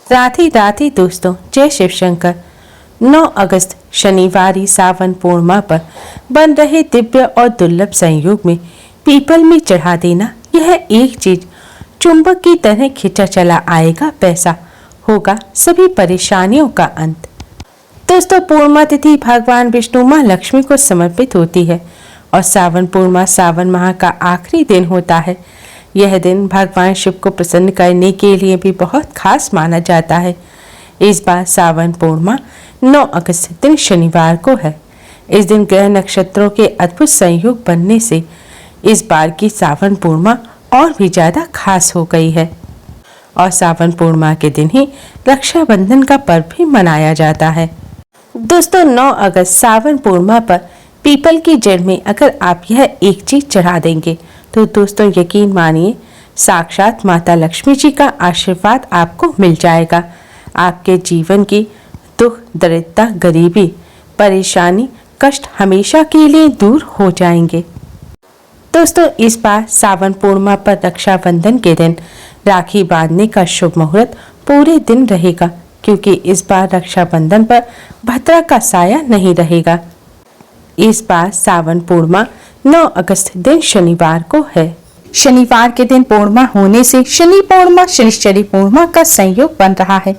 राधे राधे दोस्तों, जय शिव शंकर। 9 अगस्त शनिवारी सावन पूर्णिमा पर बन रहे दिव्य और दुर्लभ संयोग में पीपल में चढ़ा देना, यह एक चीज चुंबक की तरह खिंचा चला आएगा, पैसा होगा सभी परेशानियों का अंत। दोस्तों, पूर्णिमा तिथि भगवान विष्णु माँ लक्ष्मी को समर्पित होती है और सावन पूर्णिमा सावन माह का आखिरी दिन होता है। यह दिन भगवान शिव को प्रसन्न करने के लिए भी बहुत खास माना जाता है। इस बार सावन पूर्णिमा 9 अगस्त दिन शनिवार को है। इस दिन ग्रह नक्षत्रों के अद्भुत संयोग बनने से इस बार की सावन पूर्णिमा और भी ज्यादा खास हो गई है और सावन पूर्णिमा के दिन ही रक्षाबंधन का पर्व भी मनाया जाता है। दोस्तों, 9 अगस्त सावन पूर्णिमा पर पीपल की जड़ में अगर आप यह एक चीज चढ़ा देंगे तो दोस्तों यकीन मानिए साक्षात माता लक्ष्मी जी का आशीर्वाद आपको मिल जाएगा। आपके जीवन की दुख, दरिद्रता, गरीबी, परेशानी, कष्ट हमेशा के लिए दूर हो जाएंगे। दोस्तों, इस बार सावन पूर्णिमा पर रक्षाबंधन के दिन राखी बांधने का शुभ मुहूर्त पूरे दिन रहेगा, क्योंकि इस बार रक्षाबंधन पर भद्रा का साया नहीं रहेगा। इस बार सावन पूर्णिमा 9 अगस्त दिन शनिवार को है। शनिवार के दिन पूर्णिमा होने से शनि पूर्णिमा शनिश्चरी पूर्णिमा का संयोग बन रहा है।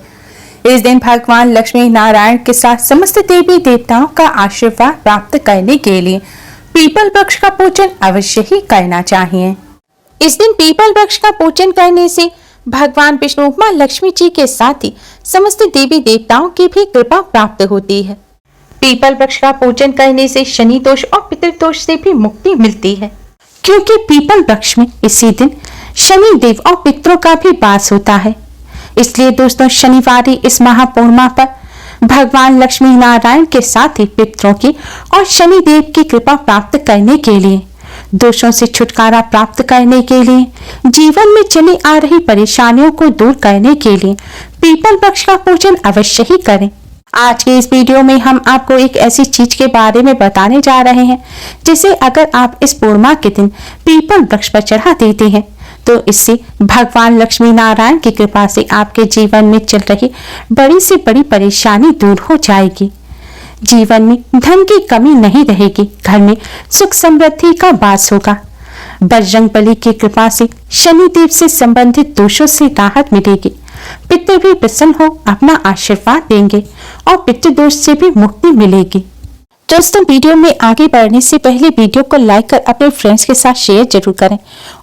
इस दिन भगवान लक्ष्मी नारायण के साथ समस्त देवी देवताओं का आशीर्वाद प्राप्त करने के लिए पीपल वृक्ष का पूजन अवश्य ही करना चाहिए। इस दिन पीपल वृक्ष का पूजन करने से भगवान विष्णु माँ लक्ष्मी जी के साथ ही समस्त देवी देवताओं की भी कृपा प्राप्त होती है। पीपल वृक्ष का पूजन करने से शनि दोष और पितृदोष से भी मुक्ति मिलती है, क्योंकि पीपल वृक्ष में इसी दिन शनि देव और पितरों का भी वास होता है। इसलिए दोस्तों, शनिवार इस महापूर्णिमा पर भगवान लक्ष्मी नारायण के साथ ही पितरों की और शनि देव की कृपा प्राप्त करने के लिए, दोषों से छुटकारा प्राप्त करने के लिए, जीवन में चली आ रही परेशानियों को दूर करने के लिए पीपल वृक्ष का पूजन अवश्य ही करें। आज के इस वीडियो में हम आपको एक ऐसी चीज के बारे में बताने जा रहे हैं जिसे अगर आप इस पूर्णिमा के दिन पीपल वृक्ष पर चढ़ा देते हैं तो इससे भगवान लक्ष्मी नारायण की कृपा से आपके जीवन में चल रही बड़ी से बड़ी परेशानी दूर हो जाएगी। जीवन में धन की कमी नहीं रहेगी, घर में सुख समृद्धि का वास होगा। बजरंगबली की कृपा से शनिदेव से संबंधित दोषों से राहत मिलेगी। पितृ भी प्रसन्न हो अपना आशीर्वाद देंगे और पितृदोष से भी मुक्ति मिलेगी। दोस्तों, वीडियो में आगे बढ़ने से पहले वीडियो को लाइक कर अपने फ्रेंड्स के साथ शेयर जरूर करें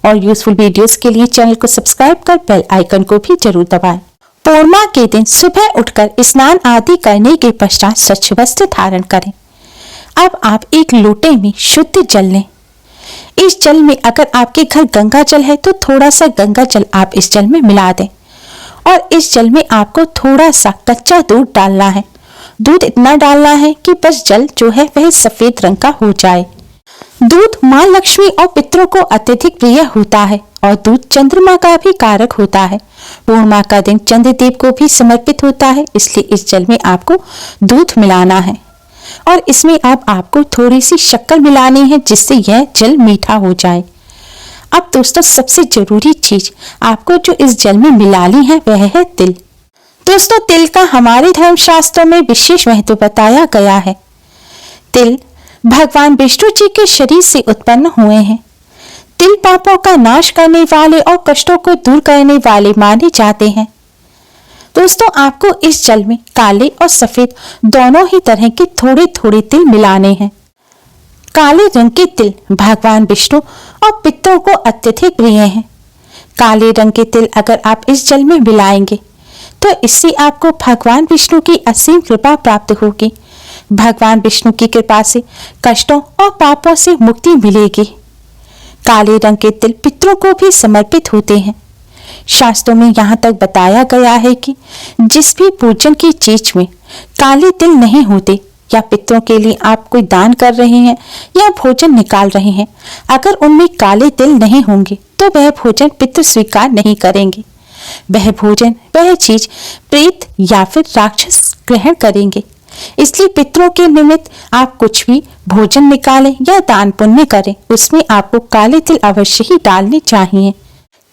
और यूजफुल वीडियोस के लिए चैनल को सब्सक्राइब कर बेल आइकन को भी जरूर दबाएं। पूर्णिमा के दिन सुबह उठकर स्नान आदि करने के पश्चात स्वच्छ वस्त्र धारण करें। अब आप एक लोटे में शुद्ध जल लें। इस जल में अगर आपके घर गंगा जल है तो थोड़ा सा गंगा जल आप इस जल में मिला दें और इस जल में आपको थोड़ा सा कच्चा दूध डालना है। दूध इतना डालना है कि बस जल जो है वह सफेद रंग का हो जाए। दूध माँ लक्ष्मी और पितरों को अत्यधिक प्रिय होता है और दूध चंद्रमा का भी कारक होता है। पूर्णिमा का दिन चंद्रदेव को भी समर्पित होता है, इसलिए इस जल में आपको दूध मिलाना है और इसमें अब आपको थोड़ी सी शक्कर मिलानी है जिससे यह जल मीठा हो जाए। अब दोस्तों, सबसे जरूरी चीज आपको जो इस जल में मिलानी है वह है तिल। दोस्तों, तिल का हमारे धर्म शास्त्रों में विशेष महत्व बताया गया है। तिल भगवान विष्णु जी के शरीर से उत्पन्न हुए हैं। तिल पापों का नाश करने वाले और कष्टों को दूर करने वाले माने जाते हैं। दोस्तों, आपको इस जल में काले और सफेद दोनों ही तरह के थोड़े थोड़े तिल मिलाने हैं। काले रंग के तिल भगवान विष्णु और पितरों को अत्यधिक प्रिय हैं। काले रंग के तिल अगर आप इस जल में मिलाएंगे तो इससे आपको भगवान विष्णु की असीम कृपा प्राप्त होगी। भगवान विष्णु की कृपा से कष्टों और पापों से मुक्ति मिलेगी। काले रंग के तिल पितरों को भी समर्पित होते हैं। शास्त्रों में यहाँ तक बताया गया है कि जिस भी पूजन की चीज में काले तिल नहीं होते या पितरों के लिए आप कोई दान कर रहे हैं या भोजन निकाल रहे हैं, अगर उनमें काले तिल नहीं होंगे तो वह भोजन पितृ स्वीकार नहीं करेंगे। वह भोजन, वह चीज प्रेत या फिर राक्षस ग्रहण करेंगे। इसलिए पितरों के निमित्त आप कुछ भी भोजन निकालें या दान पुण्य करें, उसमें आपको काले तिल अवश्य ही डालने चाहिए।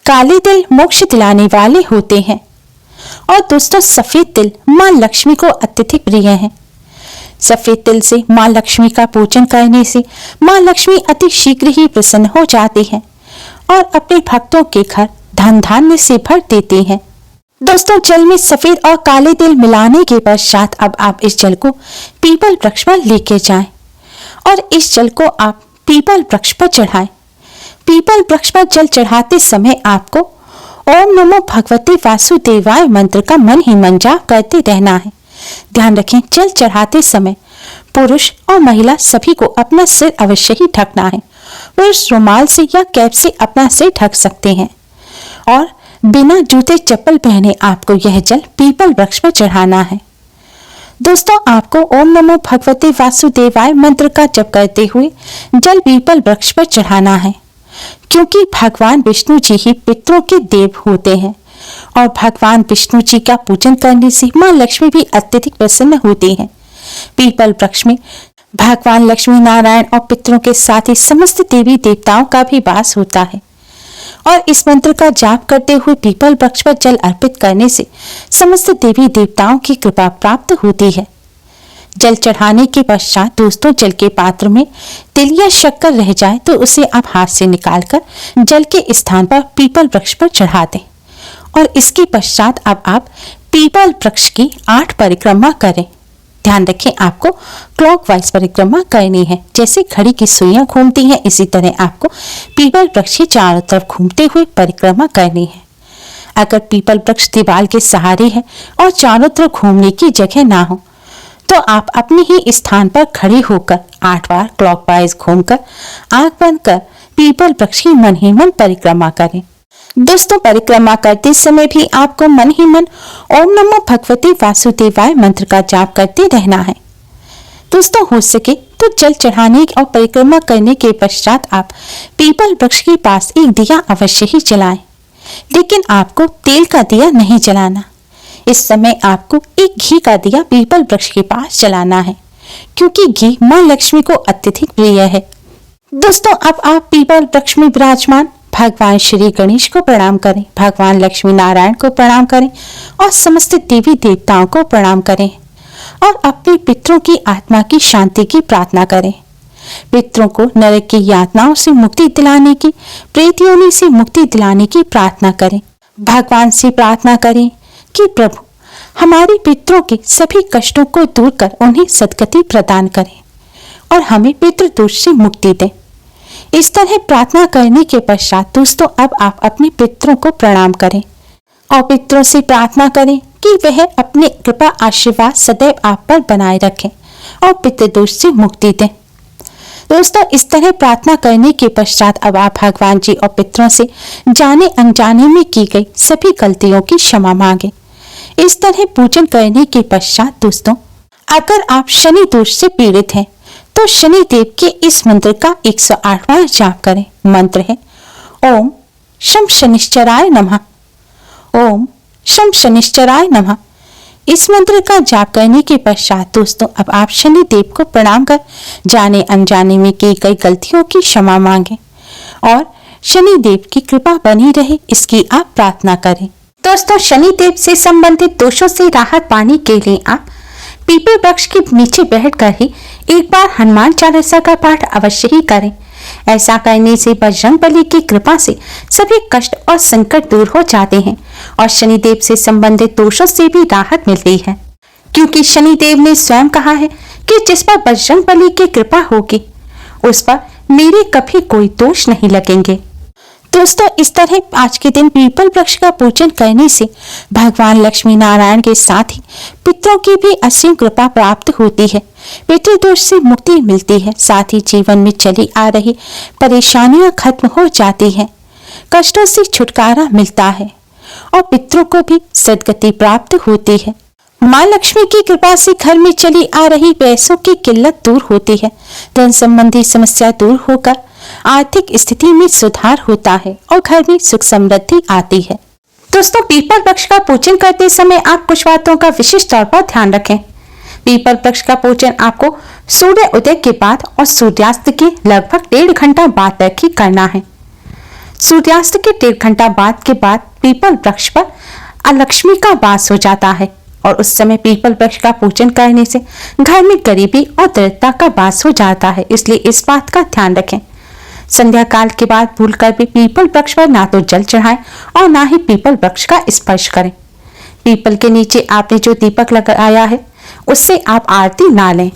काले तिल मोक्ष दिलाने वाले होते हैं। और दोस्तों सफेद तिल माँ लक्ष्मी को अत्यधिक प्रिय है। सफेद तिल से माँ लक्ष्मी का पूजन करने से माँ लक्ष्मी अति शीघ्र ही प्रसन्न हो जाती है और अपने भक्तों के घर धन धान्य से भर देती है। दोस्तों जल में सफेद और काले तिल मिलाने के पश्चात अब आप इस जल को पीपल वृक्ष पर लेके जाएं और इस जल को आप पीपल वृक्ष पर चढ़ाएं। पीपल वृक्ष पर जल चढ़ाते समय आपको ओम नमो भगवते वासुदेवाय मंत्र का मन ही मन जाप करते रहना है। ध्यान रखें जल चढ़ाते समय पुरुष और महिला सभी को अपना सिर अवश्य ही ढकना है। पुरुष रुमाल से या कैप से अपना सिर ढक सकते हैं और बिना जूते चप्पल पहने आपको यह जल पीपल वृक्ष पर चढ़ाना है। दोस्तों आपको ओम नमो भगवते वासुदेवाय मंत्र का जप करते हुए जल पीपल वृक्ष पर चढ़ाना है, क्योंकि भगवान विष्णु जी ही पितरों के देव होते हैं और भगवान विष्णु जी का पूजन करने से मां लक्ष्मी भी अत्यधिक प्रसन्न होती हैं। पीपल वृक्ष में भगवान लक्ष्मी नारायण और पितरों के साथ ही समस्त देवी देवताओं का भी वास होता है और इस मंत्र का जाप करते हुए पीपल वृक्ष पर जल अर्पित करने से समस्त देवी देवताओं की कृपा प्राप्त होती है। जल चढ़ाने के पश्चात दोस्तों जल के पात्र में तिल या शक्कर रह जाए तो उसे आप हाथ से निकालकर जल के स्थान पर पीपल वृक्ष पर चढ़ा दें और इसके पश्चात अब आप पीपल वृक्ष की 8 परिक्रमा करें। ध्यान रखें आपको क्लॉकवाइज परिक्रमा करनी है। जैसे घड़ी की सुइयां घूमती हैं इसी तरह आपको पीपल वृक्ष के चारों तरफ घूमते हुए परिक्रमा करनी है। अगर पीपल वृक्ष दीवार के सहारे है और चारों तरफ घूमने की जगह ना हो तो आप अपने ही स्थान पर खड़े होकर 8 बार क्लॉकवाइज घूमकर आंख बंद कर पीपल वृक्ष की मन ही मन परिक्रमा करें। दोस्तों परिक्रमा करते समय भी आपको मन ही मन ओम नमो भगवते वासुदेवाय मंत्र का जाप करते रहना है। दोस्तों हो सके तो जल चढ़ाने और परिक्रमा करने के पश्चात आप पीपल वृक्ष के पास एक दिया अवश्य ही जलाएं, लेकिन आपको तेल का दिया नहीं जलाना। इस समय आपको एक घी का दिया पीपल वृक्ष के पास जलाना है, क्योंकि घी मां लक्ष्मी को अत्यधिक प्रिय है। दोस्तों अब आप पीपल वृक्ष में विराजमान भगवान श्री गणेश को प्रणाम करें, भगवान लक्ष्मी नारायण को प्रणाम करें और समस्त देवी देवताओं को प्रणाम करें और अपने पितरों की आत्मा की शांति की प्रार्थना करें। पितरों को नरक की यातनाओं से मुक्ति दिलाने की, प्रेत योनि से मुक्ति दिलाने की प्रार्थना करें। भगवान से प्रार्थना करें कि प्रभु हमारे पितरों के सभी कष्टों को दूर कर उन्हें सद्गति प्रदान करें और हमें पितृदोष से मुक्ति दें। इस तरह प्रार्थना करने के पश्चात दोस्तों अब आप अपने पितरों को प्रणाम करें और पितरों से प्रार्थना करें कि वह अपने कृपा आशीर्वाद सदैव आप पर बनाए रखें और पितृदोष से मुक्ति दें। दोस्तों इस तरह प्रार्थना करने के पश्चात अब आप भगवान जी और पितरों से जाने अनजाने में की गई सभी गलतियों की क्षमा मांगे। इस तरह पूजन करने के पश्चात दोस्तों अगर आप शनि दोष से पीड़ित हैं तो शनि देव के इस मंत्र का 108 बार जाप करें। मंत्र है ओम शम शनिश्चराय नमः, ओम शम शनिश्चराय नमः। इस मंत्र का जाप करने के पश्चात दोस्तों अब आप शनि देव को प्रणाम कर जाने अनजाने में की गई गलतियों की क्षमा मांगे और शनि देव की कृपा बनी रहे इसकी आप प्रार्थना करें। दोस्तों शनि देव से संबंधित दोषों से राहत पाने के लिए आप पीपल वृक्ष के नीचे बैठकर ही एक बार हनुमान चालीसा का पाठ अवश्य ही करें। ऐसा करने से बजरंगबली की कृपा से सभी कष्ट और संकट दूर हो जाते हैं और शनिदेव से संबंधित दोषों से भी राहत मिलती है, क्योंकि शनिदेव ने स्वयं कहा है कि जिस पर बजरंगबली की कृपा होगी उस पर मेरे कभी कोई दोष नहीं लगेंगे। दोस्तों इस तरह आज के दिन पीपल वृक्ष का पूजन करने से भगवान लक्ष्मी नारायण के साथ ही पितरों की भी असीम कृपा प्राप्त होती है, पितृदोष से मुक्ति मिलती है, साथ ही जीवन में चली आ रही परेशानियां खत्म हो जाती हैं, कष्टों से छुटकारा मिलता है और पितरों को भी सद्गति प्राप्त होती है। माँ लक्ष्मी की कृपा से घर में चली आ रही पैसों की किल्लत दूर होती है, धन संबंधी समस्या दूर होकर आर्थिक स्थिति में सुधार होता है और घर में सुख समृद्धि आती है। दोस्तों पीपल वृक्ष का पूजन करते समय आप कुछ बातों का विशेष तौर पर ध्यान रखें। पीपल वृक्ष का पूजन आपको सूर्य उदय के बाद और सूर्यास्त के लगभग 1.5 घंटा बाद तक ही करना है। सूर्यास्त के 1.5 घंटा बाद के बाद पीपल वृक्ष पर अलक्ष्मी का वास हो जाता है और उस समय पीपल वृक्ष का पूजन करने से घर में गरीबी और दरिद्रता का वास हो जाता है, इसलिए इस बात का ध्यान रखें। संध्या काल के बाद भूलकर भी पीपल वृक्ष पर ना तो जल चढ़ाएं और ना ही पीपल वृक्ष का स्पर्श करें। पीपल के नीचे आपने जो दीपक लगाया है उससे आप आरती ना लें।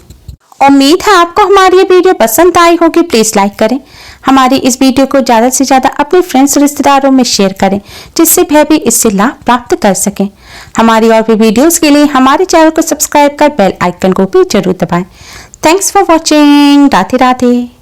उम्मीद है आपको हमारी ये वीडियो पसंद आई होगी। प्लीज लाइक करें। हमारी इस वीडियो को ज्यादा से ज्यादा अपने फ्रेंड्स रिश्तेदारों में शेयर करें, जिससे वह भी इससे लाभ प्राप्त कर सकें। हमारी और भी वीडियोस के लिए हमारे चैनल को सब्सक्राइब कर बेल आइकन को भी जरूर दबाएं। Thanks for watching. Radhe Radhe.